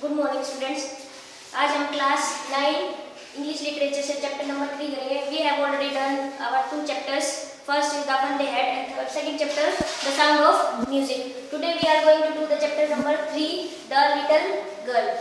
Good morning students. आज हम class 9 English literature से चैप्टर नंबर 3 करेंगे। We have already done our 2 chapters. First is the fun they had and second chapter the sound of music. Today we are going to do the chapter number 3 the little girl.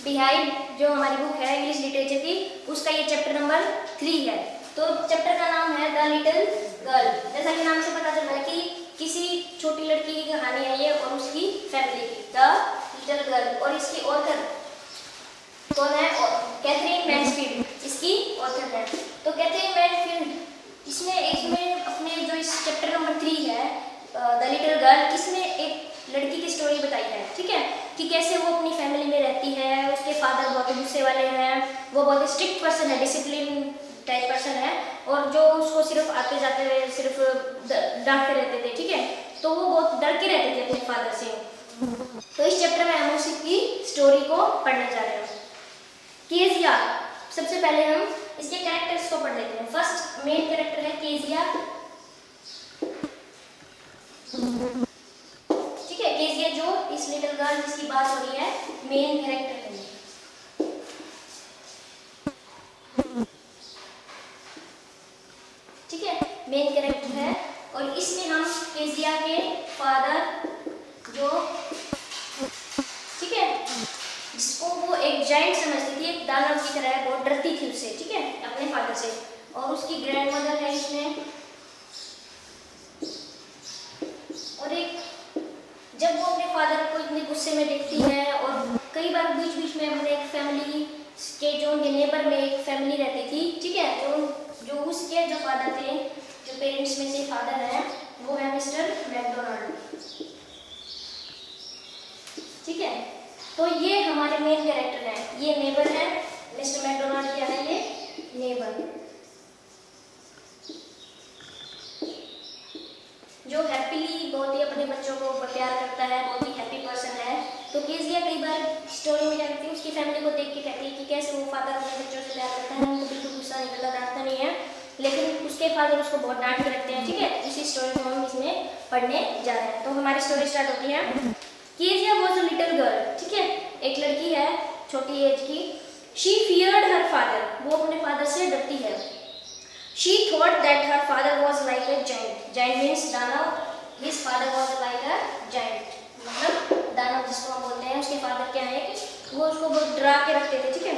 Behind जो हमारी book है English literature की उसका ये chapter number 3 है। तो chapter का नाम है द लिटिल गर्ल। जैसा कि नाम से पता चल रहा है कि किसी छोटी लड़की की कहानी है ये और उसकी फैमिली की। द लिटिल गर्ल और इसकी ऑथर कौन है? कैथरीन मैन्सफील्ड इसकी ऑथर है। तो कैथरीन मैन्सफील्ड इसमें अपने जो इस चैप्टर नंबर 3 है द लिटिल गर्ल, इसमें एक लड़की की स्टोरी बताई है, ठीक है, कि कैसे वो अपनी फैमिली में रहती है। उसके फादर बहुत गुस्से वाले हैं, वो बहुत स्ट्रिक्ट पर्सन है, डिसिप्लिन टाइप पर्सन है और जो उसको सिर्फ आते जाते हुए सिर्फ डांटते रहते थे, ठीक है। तो वो बहुत डर के रहते थे अपने फादर से। तो इस चैप्टर में हम उसकी स्टोरी को पढ़ने जा रहे हैं। केजिया, सबसे पहले हम इसके कैरेक्टर्स को पढ़ लेते हैं। फर्स्ट मेन कैरेक्टर है केजिया, ठीक है। केजिया जो इस लिटिल गर्ल जिसकी बात हो रही है मेन कैरेक्टर है, ठीक है, मेन कैरेक्टर है। और इसमें हम केजिया के फादर जो, ठीक है, जिसको वो एक जायंट समझती थी, एक दानव की तरह बहुत डरती थी उससे, ठीक है, अपने फादर से। और उसकी ग्रैंडमदर है इसमें। और एक जब वो अपने फादर को इतने गुस्से में देखती है और कई बार बीच बीच में अपने एक फैमिली के जो उनके नेबर में एक फैमिली रहती थी, ठीक है, जो उसके जो फादर थे, जो पेरेंट्स में से फादर है वो है मिस्टर मैकडोनाल्ड, ठीक है। तो ये हमारे मेन कैरेक्टर हैं, ये नेबर है, मिस्टर मैकडोनाल्ड क्या है, ये नेबर, जो हैप्पीली बहुत ही अपने बच्चों को प्यार करता है, बहुत ही हैप्पी पर्सन है। तो केजिया कई बार स्टोरी में क्या करती है, उसकी फैमिली को देख के कहती है कि कैसे वो फादर अपने बच्चों से प्यार करता है, उनको बिल्कुल गुस्सा नहीं करता, डांटता नहीं है, लेकिन उसके फादर उसको बहुत डांट के रखते हैं, ठीक है। इसी स्टोरी को हम इसमें पढ़ने जा रहे हैं। तो हमारी स्टोरी स्टार्ट होती है। Kezia was a little girl, ठीक है, एक लड़की है छोटी एज की। शी फियर्ड हर फादर, वो अपने फादर से डरती है। She thought that her father was like a giant, giant means दानव, his father was like a giant, मतलब दानव जिसको हम बोलते हैं, उसके फादर क्या है कि वो उसको बहुत डरा के रखते थे, ठीक है।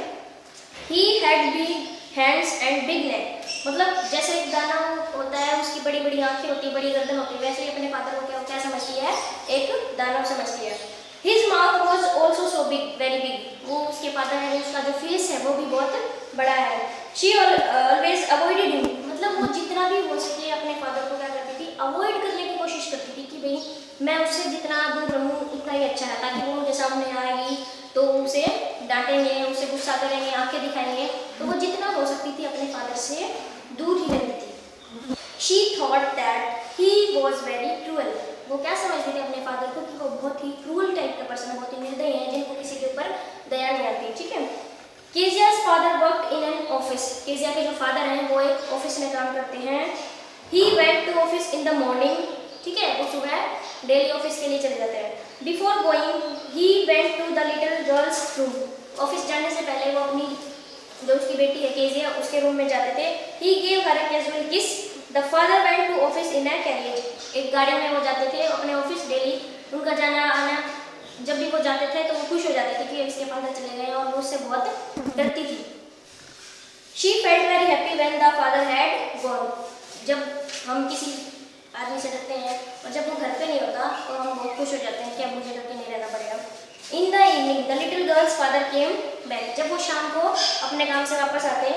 He had big hands and big neck, मतलब जैसे एक दानव होता है उसकी बड़ी बड़ी आंखें होती है, बड़ी गर्दन होती है, वैसे ही अपने फादर को क्या समझती है, एक दानव समझती है। His mouth was also so big, very big. वो उसके फादर है, उसका जो फेस है वो भी बहुत बड़ा है। She always avoided him, मतलब वो जितना भी हो सके अपने फादर को क्या करती थी, अवॉइड करने की कोशिश करती थी कि भाई मैं उससे जितना दूर रहूँ उतना ही अच्छा है, ताकि वो उनके सामने आएगी तो उसे डांटेंगे, उसे गुस्सा करेंगे, आंखें दिखाएंगे, तो वो जितना हो सकती थी अपने फादर से दूर ही रहती थी। She thought that he was very cruel, वो क्या समझते थे अपने फादर को कि वो बहुत ही क्रूअल टाइप का पर्सन है, बहुत ही निर्दयी है, जिनको किसी के ऊपर दया नहीं आती, ठीक है। केजिया's father worked in an office, Kezia के जो फादर हैं वो एक ऑफिस में काम करते हैं। He went to office in the morning, ठीक है, वो सुबह डेली ऑफिस के लिए चले जाते हैं। Before going, he went to the little girl's room, office जाने से पहले वो अपनी जो उसकी बेटी है केजिया उसके रूम में जाते थे। He gave her a casual kiss. The father went to office in a carriage, एक गाड़ी में वो जाते थे अपने ऑफिस, डेली उनका जाना आना, जब भी वो जाते थे तो वो खुश हो जाते थे कि इसके फादर चले गए, और वो उससे बहुत डरती थी। She felt very happy when the father had gone, जब हम किसी आदमी से डरते हैं और जब वो घर पे नहीं होता तो हम बहुत खुश हो जाते हैं कि अब मुझे डर के नहीं रहना पड़ेगा। In the evening, the little girl's father came back, जब वो शाम को अपने काम से वापस आते,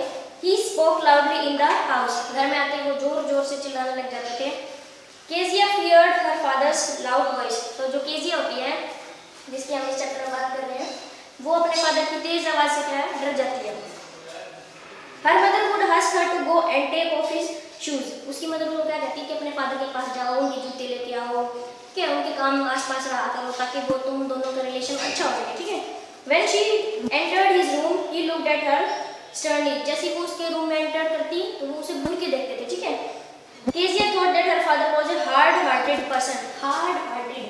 he spoke loudly in the house, घर में आते वो जोर जोर से चिल्लाने लग जाते थे। Kezia feared her father's loud voice, तो जो केजिया होती है जिसकी हम इस चैप्टर में बात कर रहे हैं, वो अपने फादर की तेज आवाज से क्या डर जाती है। Her mother would ask her to go and take off his shoes, उसकी मदर को क्या कहती है कि अपने फादर के पास जाओ, उनके जूते लेके आओ, क्या उनके काम आसपास रहा करो ताकि वो तुम दोनों का रिलेशन अच्छा हो सके, ठीक है। When she entered his room, he looked at her sternly, जैसे वो उसके रूम में एंटर करती तो वो उसे घूर के देखते थे, ठीक है। Kezia thought that her father was a hard-hearted person, hard-hearted,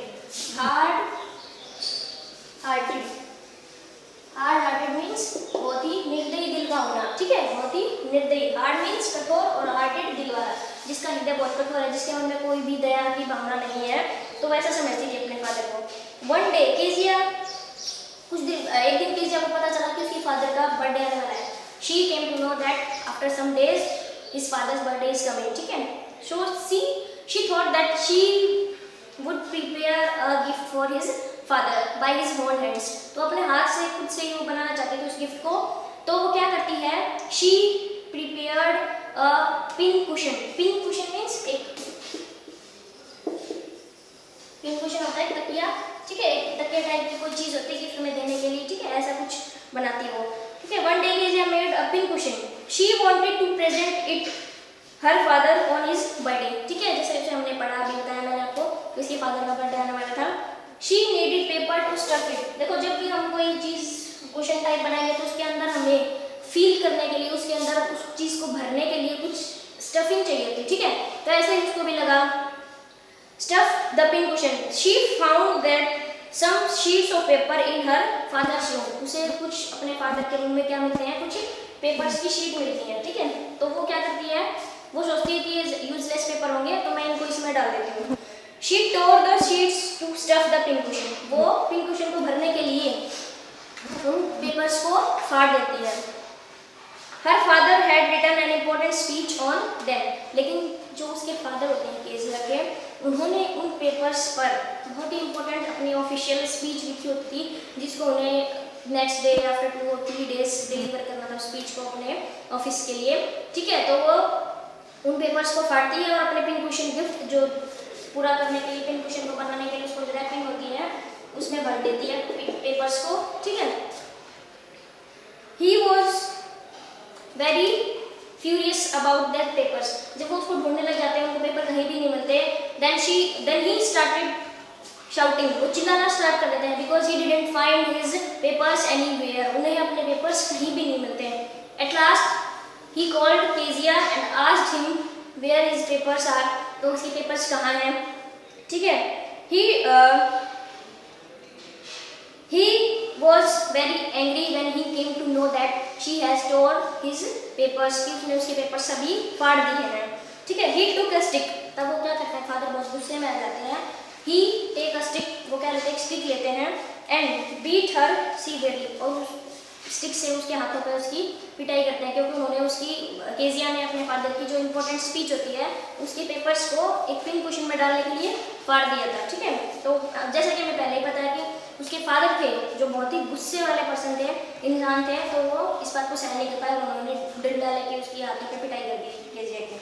ठीक है, बहुत ही निर्दयी। हार्ड मीन्स कठोर, और हार्टेड दिल वाला, जिसका हृदय बहुत कठोर है, जिसके मन में कोई भी दया की भावना नहीं है, तो वैसा समझती थी अपने फादर को। वन डे केजिया, एक दिन केजिया को पता चला कि उसके फादर का बर्थडे आने वाला है। She came to know that after some days his father's birthday is coming, ठीक है। So she thought that she would prepare a gift for his father by his own hands. तो अपने हाथ से खुद से ही वो बनाना चाहती थी उस गिफ्ट को। तो वो क्या करती है, she prepared a pin cushion. Pin cushion means एक पिन कुशन होता है तकिया, ठीक है, तकिया टाइप की कोई चीज होती है गिफ्ट में देने के लिए, ठीक है, ऐसा कुछ बनाती है वो, ठीक है। One day Kezia made a pin cushion, she wanted to present it her father on his birthday, ठीक है, जैसे जैसे हमने पढ़ा अभी बताया मैंने आपको, उसके फादर का बर्थडे आने वाला था। She needed paper two stuff it. देखो जब भी हम कोई चीज क्वेश्चन टाइप बनाएंगे तो उसके अंदर हमें फील करने के लिए, उसके अंदर उस चीज को भरने के लिए कुछ स्टफिंग चाहिए होती है, ठीक है। तो ऐसे ही उसको भी लगा stuff the pin cushion. She found that some sheets of paper in her father's room. उसे कुछ अपने फादर के रूम में क्या मिलते हैं, कुछ पेपर्स की शीट मिलती है, ठीक है। तो वो क्या करती है, वो सोचती है कि ये यूजलेस पेपर होंगे तो मैं इनको इसमें डाल देती हूँ। She tore the sheets to stuff the pin cushion. वो पिन कुशन को भरने के लिए उन पेपर्स को फाड़ देती है। Her father had written an important speech on them. लेकिन जो उसके फादर होते हैं केजिया के, उन्होंने उन पेपर्स पर बहुत ही इंपॉर्टेंट अपनी ऑफिशियल स्पीच लिखी होती थी, जिसको उन्हें नेक्स्ट डे आफ्टर 2 और 3 डेज डिलीवर करना था स्पीच को अपने ऑफिस के लिए, ठीक है। तो वो उन पेपर्स को फाड़ती है और अपने पिन कुशन गिफ्ट जो पूरा करने के लिए, पिन कुशन को बनाने के लिए उसको जो रैपिंग होती है उसमें भर देती है पेपर्स को, ठीक है। He was very furious about that papers. जब वो उसको ढूंढने लग जाते हैं, उनको पेपर कहीं भी नहीं मिलते, देन ही स्टार्टेड शाउटिंग। वो चिल्लाना स्टार्ट कर देते हैं, because he didn't find his papers anywhere. उन्हें अपने पेपर्स कहीं भी नहीं मिलते हैं। At last he called Kezia and asked him where his papers are. तो उसके पेपर्स कहाँ हैं, ठीक है। He was very angry when he came to know that she has torn his papers, कि उसने उसके पेपर सभी फाड़ दिए हैं, ठीक है। He took a stick। तब वो क्या करते हैं, फादर बहुत गुस्से में आ जाते हैं। He take a stick, वो क्या लेते हैं, एक स्टिक लेते हैं, and beat her severely। और स्टिक से उसके हाथों पर उसकी पिटाई करते हैं, क्योंकि उन्होंने उसकी केजिया ने अपने फादर की जो इंपॉर्टेंट स्पीच होती है उसके पेपर्स को एक पिन कुशन में डालने के लिए फाड़ दिया था, ठीक है। तो जैसा कि हमें पहले ही पता है कि उसके फादर थे जो बहुत ही गुस्से वाले पर्सन थे, इंसान थे, तो वो इस बात को सहन नहीं कर पाए, उन्होंने डंडा लेके उसकी हाथों पे पिटाई कर दी केजिया की।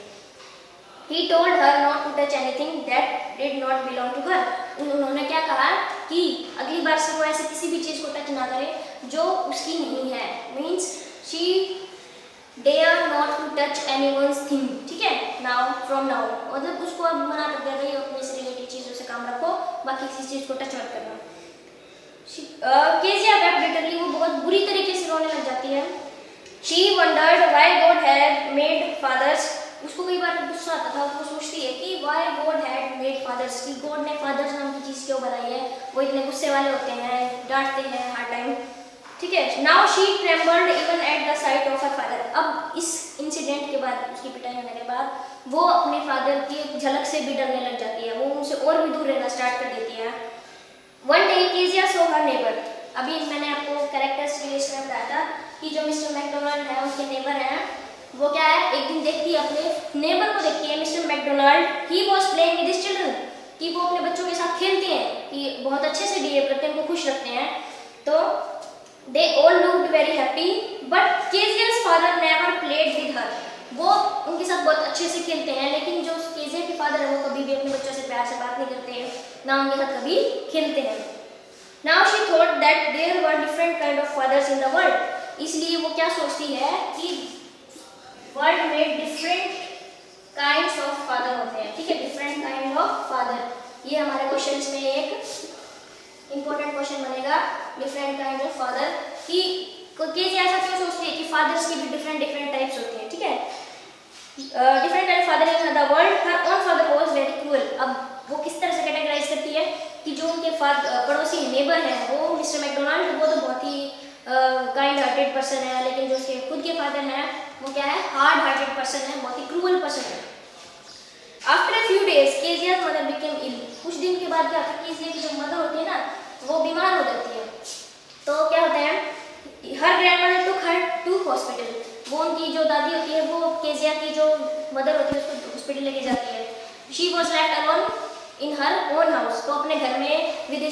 He told her not to touch anything that did not belong to her। उन्होंने क्या कहा कि अगली बार से वो ऐसे किसी भी चीज़ को टच ना करे जो उसकी नहीं है। Means she dare not to touch anyone's thing, ठीक है। Now from now, मतलब उसको अब मना कर दिया गया, अपने से रिलेटेड चीज़ों से काम रखो, बाकी किसी चीज़ को टच मत करना। केजिया wept bitterly, वो बहुत बुरी तरीके से रोने लग जाती है। She wondered why God had made fathers। उसको कई बार गुस्सा आता था, वो सोचती है कि why God had made fathers, कि गॉड ने फादर्स नाम की चीज़ क्यों बनाई है, वो इतने गुस्से वाले होते हैं, डांटते हैं हर टाइम, ठीक है। Now she trembled even at the sight of her father। अब इस इंसिडेंट के बाद, उसकी पिटाई होने के बाद वो अपने फादर की झलक से भी डरने लग जाती है, वो उनसे और भी दूर रहना स्टार्ट कर देती है। One day Kezia saw her neighbor। अभी मैंने आपको कैरेक्टर्स की लिस्ट में बताया था कि जो मिस्टर मैकडोनाल्ड है उसके नेबर हैं, वो क्या है, एक दिन देखती है अपने नेबर को, देखती है mister McDonald he was playing with his children, कि वो अपने बच्चों के साथ खेलते हैं, कि बहुत अच्छे से बिहेव करते हैं, उनको खुश रखते हैं। तो they all looked very happy, but Kezia's father never played with her. वो उनके साथ बहुत अच्छे से खेलते हैं, लेकिन जो केजिया के फादर है वो कभी भी अपने बच्चों से प्यार से बात नहीं करते हैं, ना उनके साथ कभी खेलते हैं। Now she thought that there were different kind of fathers in the world। इसलिए वो क्या सोचती है कि वर्ल्ड में डिफरेंट काइंड्स ऑफ फादर होते हैं, ठीक है, डिफरेंट काइंड ऑफ फादर। ये हमारे क्वेश्चंस में एक इंपॉर्टेंट क्वेश्चन बनेगा, डिफरेंट काइंड ऑफ फादर, कि केजिया ऐसा क्यों सोचती है कि फादर्स की भी डिफरेंट टाइप्स होते हैं, ठीक है। Different kind of father in the world, her own father was very cruel. अब वो किस तरह से कैटेगराइज करती है कि जो उनके पड़ोसी नेबर हैं, वो मिस्टर मैकडोनाल्ड, वो तो बहुत ही काइंड हार्टेड पर्सन है, लेकिन जो उसके खुद के फादर हैं वो क्या है, हार्ड हार्टेड पर्सन है, बहुत ही क्रूअल पर्सन है। After a few days Kezia's mother became ill. कुछ दिन के बाद क्या होता है, केजिया की जो मदर होती है ना वो बीमार हो जाती है। तो क्या होता है, her grandmother took her to hospital. वो उनकी जो दादी होती है वो केजिया की जो मदर होती है उसको हॉस्पिटल लेके जाती है। She was left alone in her own house. तो अपने घर में विद हर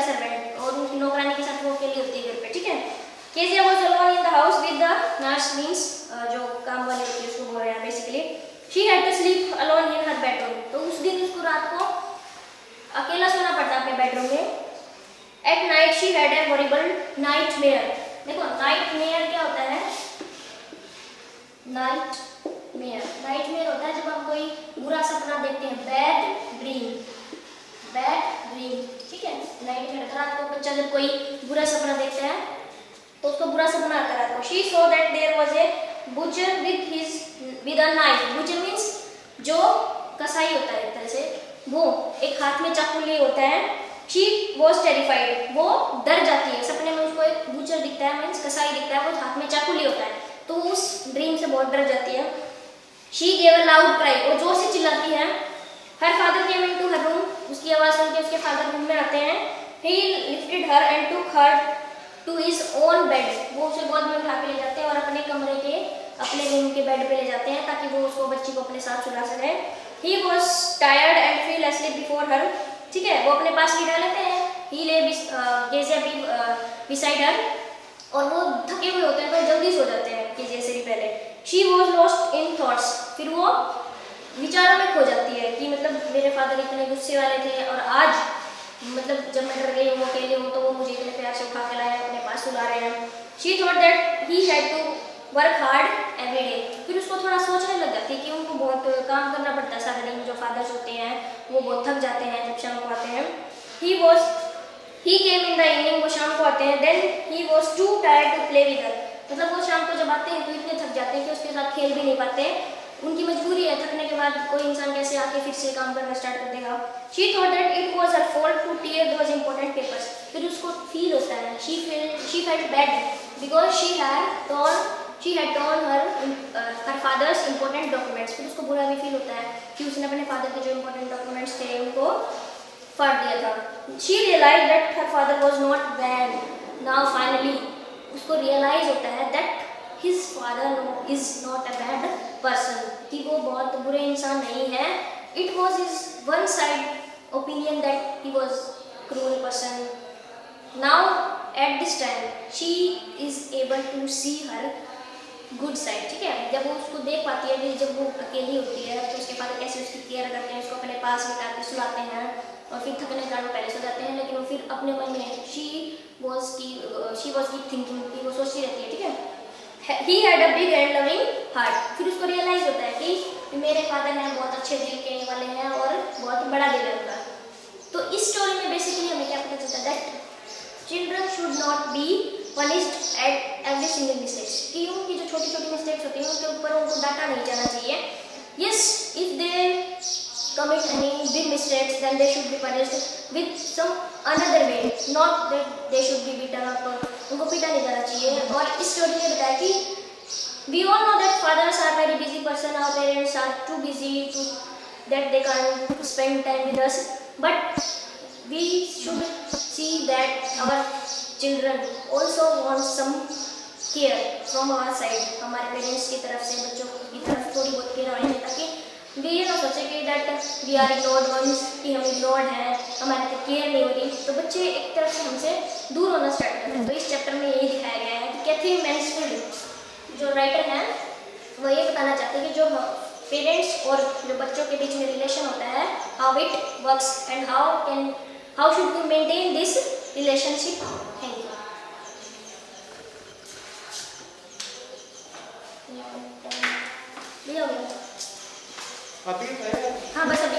सर्वेंट, और उनकी नौकरानी के साथ वो अकेली होती है घर पे, ठीक है। Kezia was alone in the house with the nurse, means जो काम वाली होती है उसको बोल रहे हैं basically. She had to sleep alone in her bedroom. तो उस दिन उसको रात को अकेला सोना पड़ता अपने बेडरूम में। At night she had a horrible nightmare. देखो नाइटमेयर क्या होता है, नाइटमेयर होता है जब हम कोई बुरा सपना देखते हैं, बैड ड्रीम, ठीक है। नाइटमेयर रात को बच्चा जब कोई बुरा सपना देखता है तो उसको बुरा सपना आता है रात को। She saw that there was a butcher with a knife. Butcher means जो कसाई होता है एक तरह से, वो एक हाथ में चाकू लिए होता है। शी वॉज टेरिफाइड, वो डर जाती है। सपने में उसको एक बुचर दिखता है, मीन्स कसाई दिखता है, वो हाथ में चाकू लिए होता है, तो उस ड्रीम से बहुत डर जाती है। She gave a loud cry, वो जोर से चिल्लाती है। हर फादर केम इनटू हर रूम, उसकी आवाज़ सुन के उसके फादर रूम में आते हैं। He lifted her and took her to his own bed. वो उसे गोद में उठा के ले जाते हैं और अपने कमरे के, अपने रूम के बेड पे ले जाते हैं ताकि वो उसको, बच्ची को अपने साथ सुला सके। He was tired and feel asleep before her, ठीक है। वो अपने पास लिटा लेते हैं। ही ले बिसाइड हर, और वो थके हुए होते हैं तो जल्दी सो जाते हैं केजिया से भी पहले। She was lost in thoughts, फिर वो विचारों में खो जाती है कि मतलब मेरे फादर इतने गुस्से वाले थे और आज मतलब जब मैं डर गई हूँ, अकेली हूँ, तो वो मुझे इतने प्यार से उठा के लाए, अपने पास सुला रहे हैं। She thought that he had to work hard every day. फिर उसको थोड़ा सोचने लग जाती है कि उनको बहुत काम करना पड़ता है सारा दिन। जो फादर्स होते हैं वो बहुत थक जाते हैं जब शाम को आते हैं। ही केम इन द इवनिंग, वो शाम को आते हैं। Then he was too tired to play with her, मतलब वो शाम को जब आते हैं तो इतने थक जाते हैं कि उसके साथ खेल भी नहीं पाते। उनकी मजबूरी है, थकने के बाद कोई इंसान कैसे आके फिर से काम करना स्टार्ट कर देगा। She thought that it was her fault to tear those important papers. फिर उसको फील होता है, she felt bad because she had torn her father's important documents. फिर उसको बुरा भी फील होता है कि उसने अपने फादर के जो इंपॉर्टेंट डॉक्यूमेंट्स थे उनको फाड़ दिया था। She realise that her father was not bad. Now finally उसको रियलाइज होता है that his father is not a bad person, कि वो बहुत बुरे इंसान नहीं है। It was his one side opinion that he was cruel person. Now at this time she is able to see her good side, ठीक है। जब वो उसको देख पाती है कि जब वो अकेली होती है तो उसके फादर कैसे उसकी केयर करते हैं, उसको अपने पास बिठा के सुलाते हैं और फिर थकने के कारण पहले सो जाते हैं, लेकिन वो फिर अपने मन में शी वॉज की थिंकिंग की वो सोचती रहती है, ठीक है। He had a big and loving heart। फिर उसको रियलाइज होता है कि मेरे फादर हैं बहुत अच्छे दिल के वाले हैं और बहुत बड़ा दिल है उनका। तो इस स्टोरी में बेसिकली हमें क्या पता चलता है, that children should not be punished at every single mistakes, कि उनकी जो छोटी छोटी मिस्टेक्स होती हैं उनके ऊपर उनको डांटा नहीं जाना चाहिए। Yes, if they commit any big mistakes then they should be punished with some another way, not that they should be beaten up। उनको पीटा नहीं जाना चाहिए। और इस स्टोरी में बताया कि we all know that fathers are very busy person, our parents are too busy to that they can't spend time with us, but we should see that our children also want some care from our side। हमारे parents की तरफ से बच्चों की तरफ थोड़ी बहुत care आनी है, ताकि वे ये ना सोचे कि that we are ignored once, कि हम इग्नोर्ड हैं, हमारे तक केयर नहीं हो रही, तो बच्चे एक तरफ से हमसे दूर होना स्टार्ट करते हैं। तो इस चैप्टर में यही दिखाया गया है कि कैथरीन मैनस्फील्ड जो राइटर हैं वो ये बताना चाहते हैं कि जो पेरेंट्स और जो बच्चों के बीच में रिलेशन होता है, how it works and how should we maintain this relationship. Thank you. हाँ बस अभी